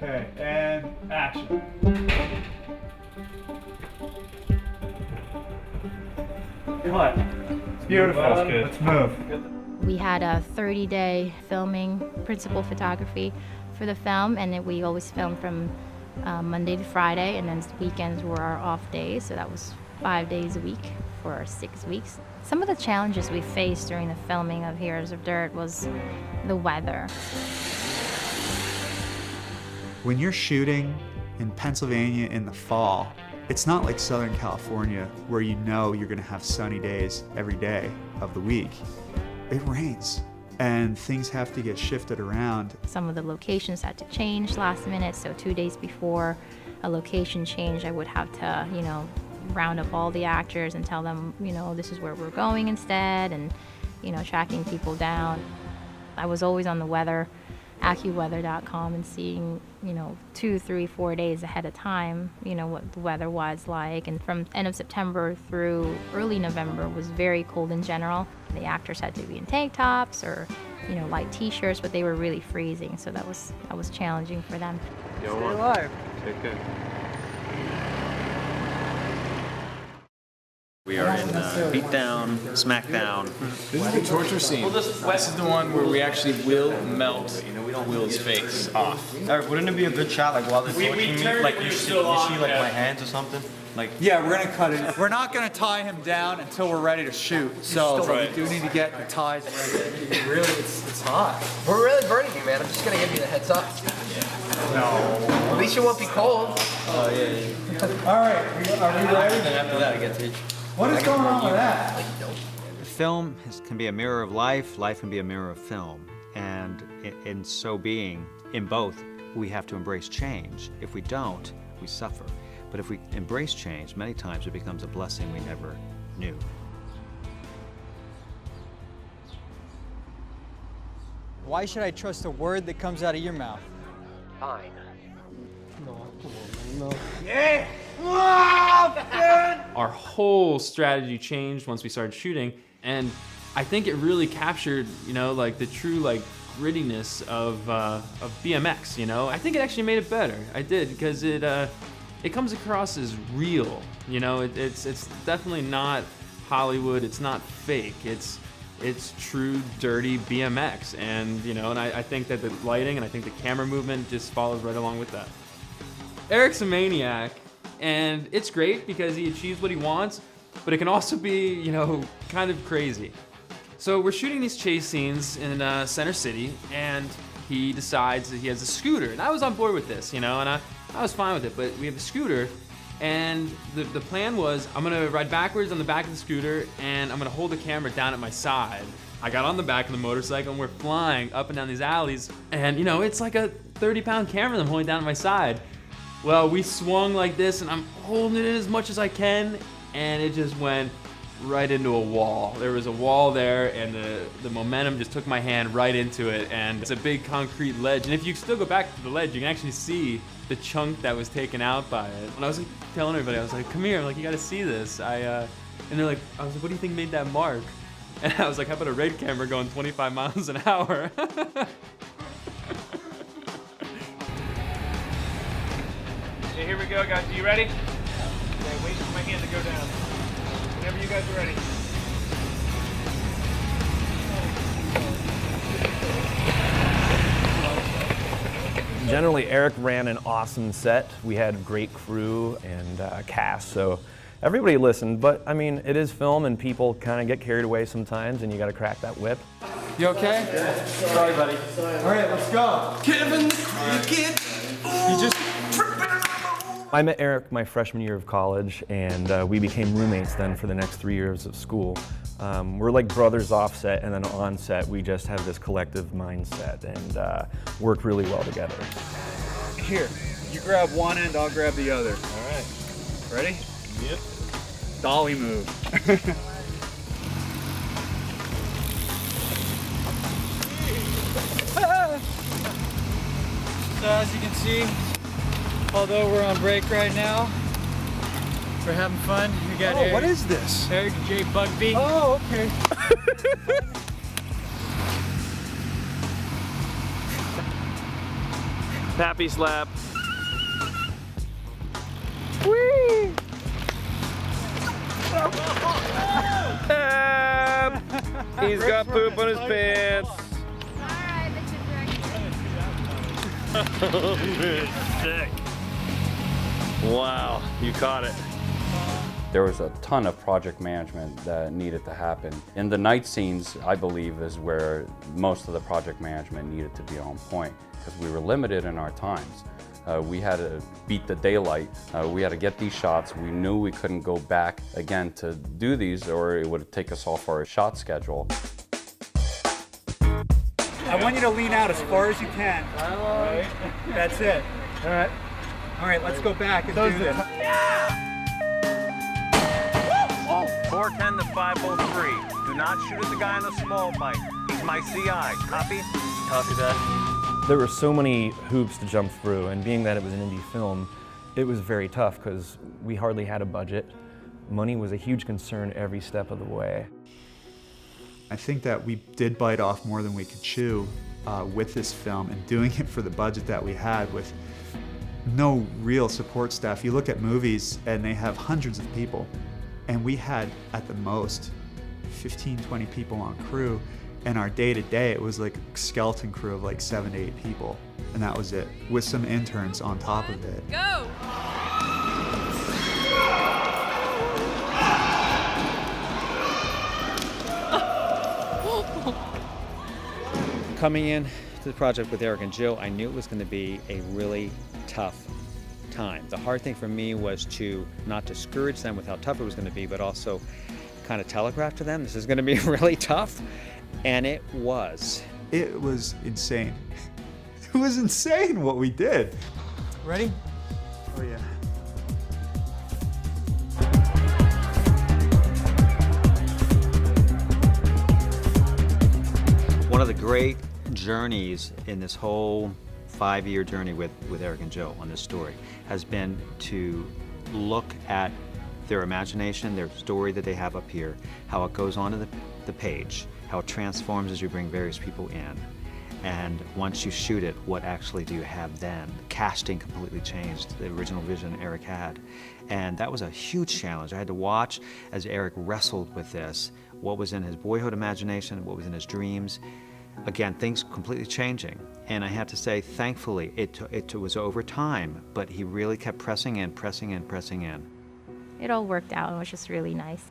Okay, and action. What? It's beautiful. That's good. Let's move. We had a 30-day filming principal photography for the film, and we always filmed from Monday to Friday, and then weekends were our off days, so that was 5 days a week for 6 weeks. Some of the challenges we faced during the filming of Heroes of Dirt was the weather. When you're shooting in Pennsylvania in the fall, it's not like Southern California where you know you're gonna have sunny days every day of the week. It rains and things have to get shifted around. Some of the locations had to change last minute, so 2 days before a location change, I would have to, round up all the actors and tell them, this is where we're going instead, and, tracking people down. I was always on the weather, AccuWeather.com, and seeing, 2, 3, 4 days ahead of time, what the weather was like. And from end of September through early November was very cold in general. The actors had to be in tank tops or, light t-shirts, but they were really freezing, so that was challenging for them. Stay alive. Take care. We are in Beatdown, Smackdown. This is the torture scene. This is the one where we actually will melt Will's face off. Eric, wouldn't it be a good shot, like while they're torturing me, like you see like my hands or something? Like, Yeah, we're gonna cut it. We're not gonna tie him down until we're ready to shoot. So we do need to get the ties ready. Really, it's hot. We're really burning you, man. I'm just gonna give you the heads up. No. At least you won't be cold. All right, are we ready? then after that I get to What is going on with that? Film can be a mirror of life, life can be a mirror of film. And in so being, in both, we have to embrace change. If we don't, we suffer. But if we embrace change, many times it becomes a blessing we never knew. Why should I trust a word that comes out of your mouth? Fine. Our whole strategy changed once we started shooting, and I think it really captured, like the true grittiness of BMX. I think it actually made it better. I did, because it comes across as real. It's definitely not Hollywood. It's not fake. It's true, dirty BMX, and and I think that the lighting and I think the camera movement just follows right along with that. Eric's a maniac, and it's great because he achieves what he wants, but it can also be, kind of crazy. So we're shooting these chase scenes in Center City, and he decides that he has a scooter, and I was on board with this, and I was fine with it, but we have a scooter, and the plan was I'm gonna ride backwards on the back of the scooter, and I'm gonna hold the camera down at my side. I got on the back of the motorcycle, and we're flying up and down these alleys, and it's like a 30-pound camera that I'm holding down at my side. Well, we swung like this, and I'm holding it in as much as I can, and it just went right into a wall. There was a wall there, and the momentum just took my hand right into it, and it's a big concrete ledge. And if you still go back to the ledge, you can actually see the chunk that was taken out by it. And I was telling everybody, I was like, come here, you gotta see this. And they're like, I was like, what do you think made that mark? And I was like, how about a red camera going 25 miles an hour? Okay, here we go, guys. Are you ready? Okay, wait for my hand to go down. Whenever you guys are ready. Generally, Eric ran an awesome set. We had a great crew and cast, so everybody listened. But I mean, it is film, and people kind of get carried away sometimes, and you got to crack that whip. You okay? Yeah. Sorry, buddy. All right, let's go. Kevin the Cricket. You just. I met Eric my freshman year of college, and we became roommates then for the next 3 years of school. We're like brothers off set, and then on set we just have this collective mindset and work really well together. Here, you grab one end, I'll grab the other. All right. Ready? Yep. Dolly move. So as you can see, although we're on break right now, we're having fun. We got Eric, what is this? Eric J. Bugby. Oh, okay. Pappy slap. Whee! He's got poop on his pants. Alright, Sick. Wow, you caught it. There was a ton of project management that needed to happen. In the night scenes, I believe, is where most of the project management needed to be on point because we were limited in our times. We had to beat the daylight. We had to get these shots. We knew we couldn't go back again to do these or it would take us off our shot schedule. I want you to lean out as far as you can. That's it. All right. All right, let's go back and do this. 410 to 503. Do not shoot at the guy on the small bike. He's my CI. Copy? Copy that. There were so many hoops to jump through, and being that it was an indie film, it was very tough because we hardly had a budget. Money was a huge concern every step of the way. I think that we did bite off more than we could chew with this film and doing it for the budget that we had with no real support staff. You look at movies and they have hundreds of people, and we had at the most 15, 20 people on crew, and our day-to-day it was like a skeleton crew of like 7 to 8 people, and that was it, with some interns on top of it. Go! Coming in to the project with Eric and Jill, I knew it was going to be a really tough time. The hard thing for me was to not discourage them with how tough it was going to be, but also kind of telegraph to them this is going to be really tough, and it was. It was insane. It was insane what we did. Ready? Oh yeah. One of the great journeys in this whole 5-year journey with Eric and Jill on this story has been to look at their imagination, their story that they have up here, how it goes onto the page, how it transforms as you bring various people in. And once you shoot it, what actually do you have then? Casting completely changed the original vision Eric had. And that was a huge challenge. I had to watch as Eric wrestled with this, what was in his boyhood imagination, what was in his dreams. Again, things completely changing. And I had to say, thankfully, it was over time, but he really kept pressing in, pressing in, pressing in. It all worked out. It was just really nice.